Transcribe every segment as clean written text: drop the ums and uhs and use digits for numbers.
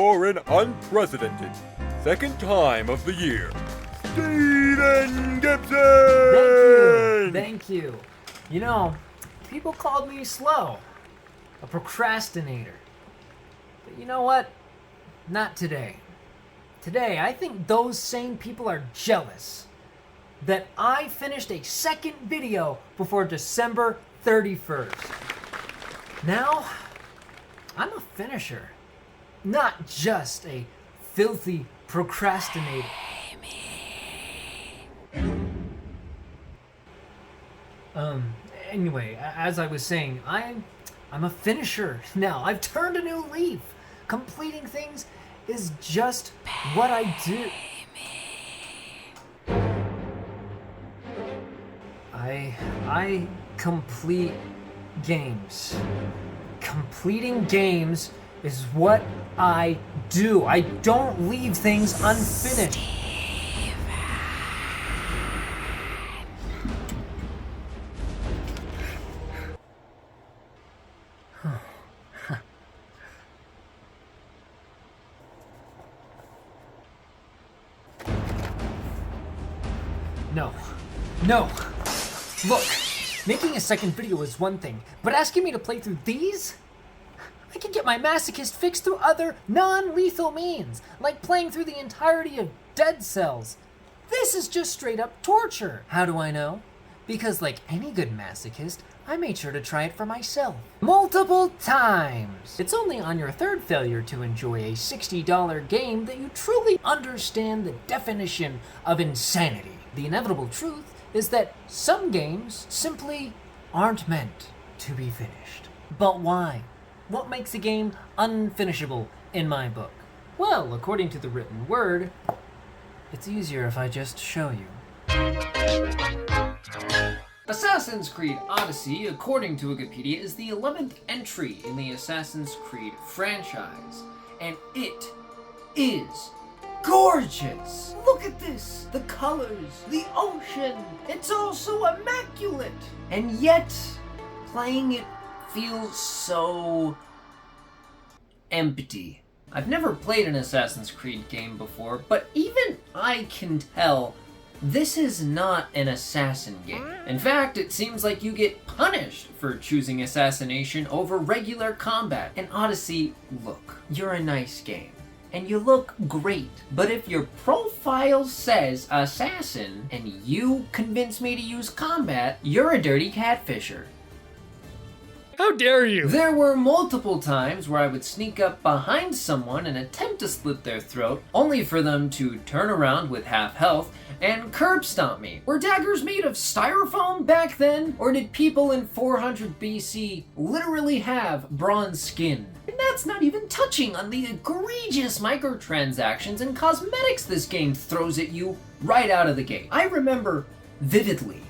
For an unprecedented second time of the year, Steven Gibson! Thank you. You know, people called me slow, a procrastinator. But you know what? Not today. Today, I think those same people are jealous that I finished a second video before December 31st. Now, I'm a finisher, not just a filthy procrastinator. Anyway, as I was saying, I'm a finisher now. I've turned a new leaf. Completing things is just what I do. I complete games. Completing games is what I do. I don't leave things unfinished. No. Look, making a second video is one thing, but asking me to play through these? I can get my masochist fix through other non-lethal means, like playing through the entirety of Dead Cells. This is just straight up torture. How do I know? Because like any good masochist, I made sure to try it for myself. Multiple times! It's only on your third failure to enjoy a $60 game that you truly understand the definition of insanity. The inevitable truth is that some games simply aren't meant to be finished. But why? What makes a game unfinishable in my book? Well, according to the written word, it's easier if I just show you. Assassin's Creed Odyssey, according to Wikipedia, is the 11th entry in the Assassin's Creed franchise, and it is gorgeous! Look at this! The colors, the ocean, it's all so immaculate! And yet, playing it feels so empty. I've never played an Assassin's Creed game before, but even I can tell this is not an assassin game. In fact, it seems like you get punished for choosing assassination over regular combat. In Odyssey, look, you're a nice game. And you look great. But if your profile says assassin and you convince me to use combat, you're a dirty catfisher. How dare you? There were multiple times where I would sneak up behind someone and attempt to slit their throat, only for them to turn around with half health and curb stomp me. Were daggers made of styrofoam back then? Or did people in 400 BC literally have bronze skin? And that's not even touching on the egregious microtransactions and cosmetics this game throws at you right out of the gate. I remember vividly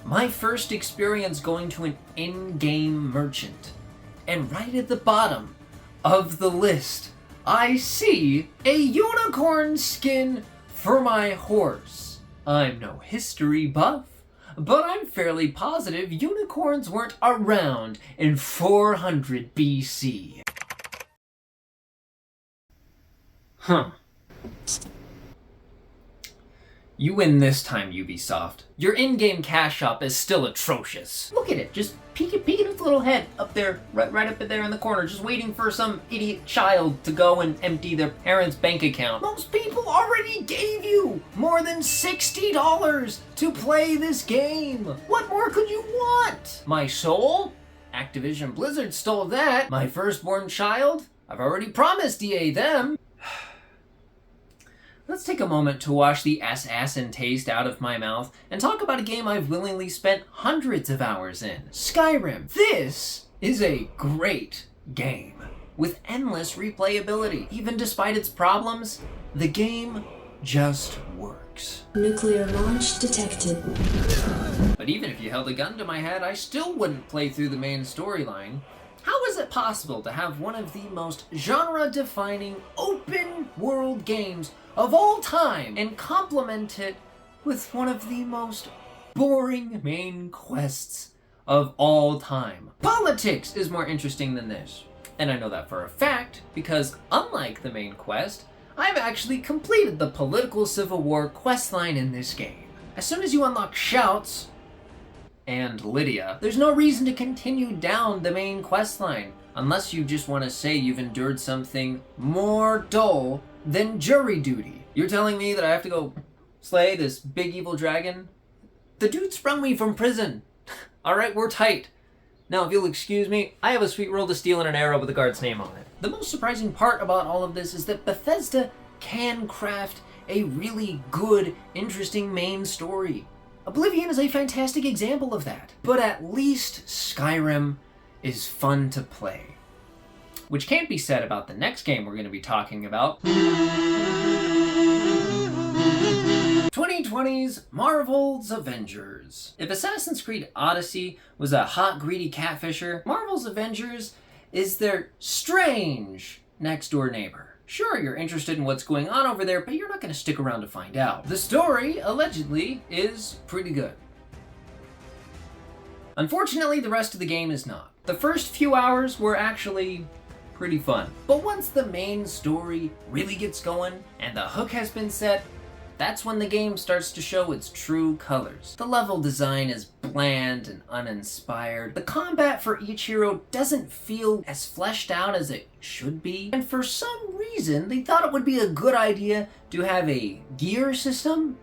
my first experience going to an in-game merchant, and right at the bottom of the list, I see a unicorn skin for my horse. I'm no history buff, but I'm fairly positive unicorns weren't around in 400 BC. Huh. You win this time, Ubisoft. Your in-game cash shop is still atrocious. Look at it, just peek at its little head up there, right up there in the corner, just waiting for some idiot child to go and empty their parents' bank account. Most people already gave you more than $60 to play this game. What more could you want? My soul? Activision Blizzard stole that. My firstborn child? I've already promised EA them. Let's take a moment to wash the assassin taste out of my mouth and talk about a game I've willingly spent hundreds of hours in. Skyrim. This is a great game with endless replayability. Even despite its problems, the game just works. Nuclear launch detected. But even if you held a gun to my head, I still wouldn't play through the main storyline. How is it possible to have one of the most genre-defining open-world games of all time and complement it with one of the most boring main quests of all time? Politics is more interesting than this. And I know that for a fact because, unlike the main quest, I've actually completed the political civil war questline in this game. As soon as you unlock Shouts and Lydia, there's no reason to continue down the main questline, unless you just want to say you've endured something more dull than jury duty. You're telling me that I have to go slay this big evil dragon? The dude sprung me from prison. Alright, we're tight. Now, if you'll excuse me, I have a sweet roll to steal and an arrow with the guard's name on it. The most surprising part about all of this is that Bethesda can craft a really good, interesting main story. Oblivion is a fantastic example of that. But at least Skyrim is fun to play. Which can't be said about the next game we're going to be talking about. 2020's Marvel's Avengers. If Assassin's Creed Odyssey was a hot, greedy catfisher, Marvel's Avengers is their strange next-door neighbor. Sure, you're interested in what's going on over there, but you're not going to stick around to find out. The story, allegedly, is pretty good. Unfortunately, the rest of the game is not. The first few hours were actually pretty fun. But once the main story really gets going and the hook has been set, that's when the game starts to show its true colors. The level design is bland and uninspired. The combat for each hero doesn't feel as fleshed out as it should be. And for some reason, they thought it would be a good idea to have a gear system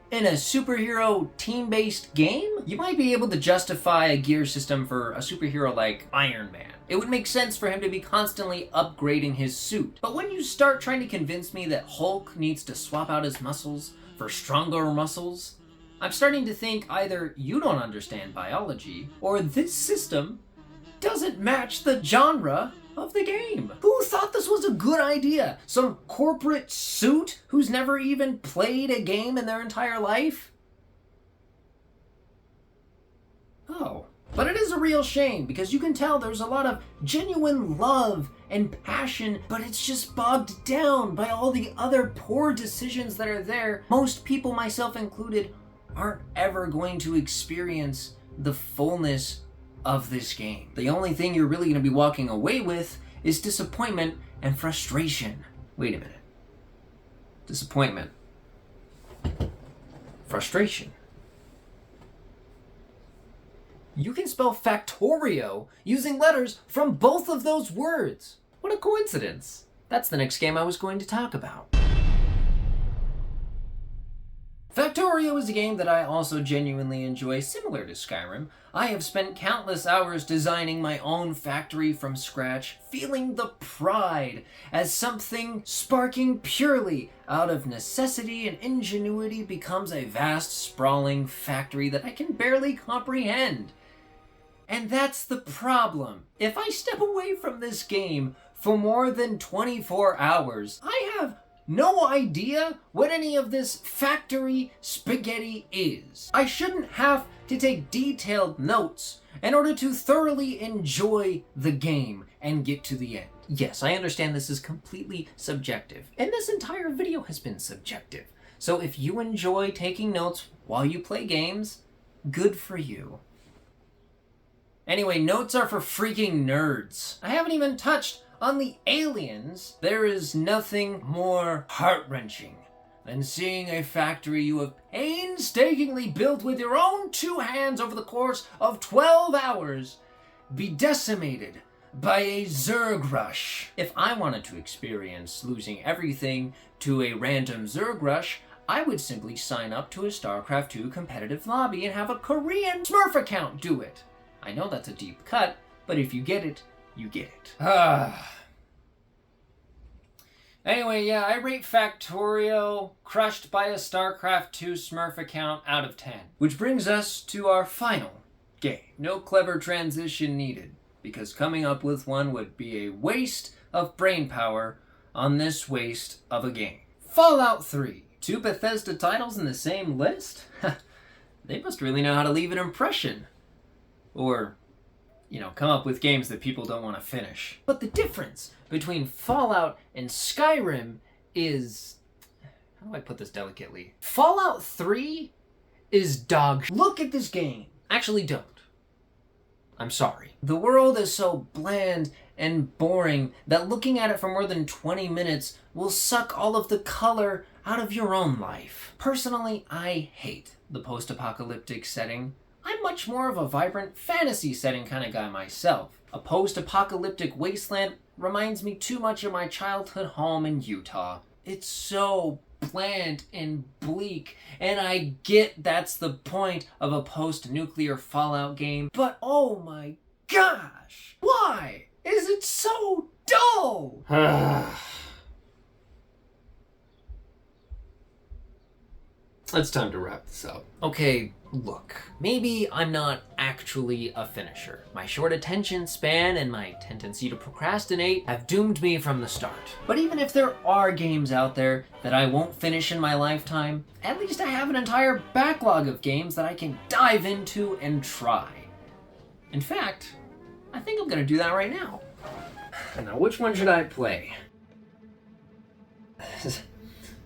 in a superhero team-based game. You might be able to justify a gear system for a superhero like Iron Man. It would make sense for him to be constantly upgrading his suit. But when you start trying to convince me that Hulk needs to swap out his muscles for stronger muscles, I'm starting to think either you don't understand biology, or this system doesn't match the genre of the game. Who thought this was a good idea? Some corporate suit who's never even played a game in their entire life? Oh. But it is a real shame, because you can tell there's a lot of genuine love and passion, but it's just bogged down by all the other poor decisions that are there. Most people, myself included, aren't ever going to experience the fullness of this game. The only thing you're really going to be walking away with is disappointment and frustration. Wait a minute. Disappointment. Frustration. You can spell Factorio using letters from both of those words. What a coincidence. That's the next game I was going to talk about. Factorio is a game that I also genuinely enjoy. Similar to Skyrim, I have spent countless hours designing my own factory from scratch, feeling the pride as something sparking purely out of necessity and ingenuity becomes a vast, sprawling factory that I can barely comprehend. And that's the problem. If I step away from this game for more than 24 hours, I have no idea what any of this factory spaghetti is. I shouldn't have to take detailed notes in order to thoroughly enjoy the game and get to the end. Yes, I understand this is completely subjective, and this entire video has been subjective. So if you enjoy taking notes while you play games, good for you. Anyway, notes are for freaking nerds. I haven't even touched on the aliens. There is nothing more heart-wrenching than seeing a factory you have painstakingly built with your own two hands over the course of 12 hours be decimated by a Zerg rush. If I wanted to experience losing everything to a random Zerg rush, I would simply sign up to a StarCraft 2 competitive lobby and have a Korean Smurf account do it. I know that's a deep cut, but if you get it, you get it. Anyway, yeah, I rate Factorio crushed by a StarCraft 2 Smurf account out of 10. Which brings us to our final game. No clever transition needed, because coming up with one would be a waste of brain power on this waste of a game. Fallout 3. 2 Bethesda titles in the same list? They must really know how to leave an impression. Or, come up with games that people don't want to finish. But the difference between Fallout and Skyrim is... how do I put this delicately? Fallout 3 is dog shit. Look at this game. Actually, don't. I'm sorry. The world is so bland and boring that looking at it for more than 20 minutes will suck all of the color out of your own life. Personally, I hate the post-apocalyptic setting. I'm much more of a vibrant fantasy setting kind of guy myself. A post-apocalyptic wasteland reminds me too much of my childhood home in Utah. It's so bland and bleak, and I get that's the point of a post-nuclear Fallout game, but oh my gosh, why is it so dull? It's time to wrap this up. Okay, look, maybe I'm not actually a finisher. My short attention span and my tendency to procrastinate have doomed me from the start. But even if there are games out there that I won't finish in my lifetime, at least I have an entire backlog of games that I can dive into and try. In fact, I think I'm gonna do that right now. Now, which one should I play?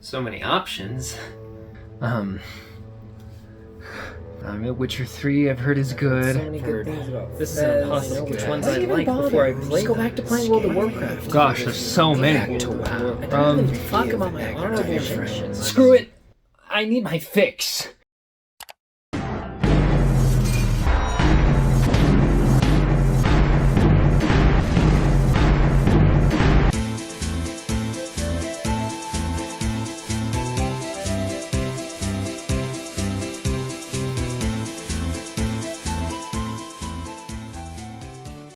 So many options. Witcher 3 I've heard is good. So many good things about this is impossible. Which ones I like before I play. Just go back to playing World of Warcraft. Gosh, there's so many. I don't even fuck about my honorable mentions. Screw it! I need my fix.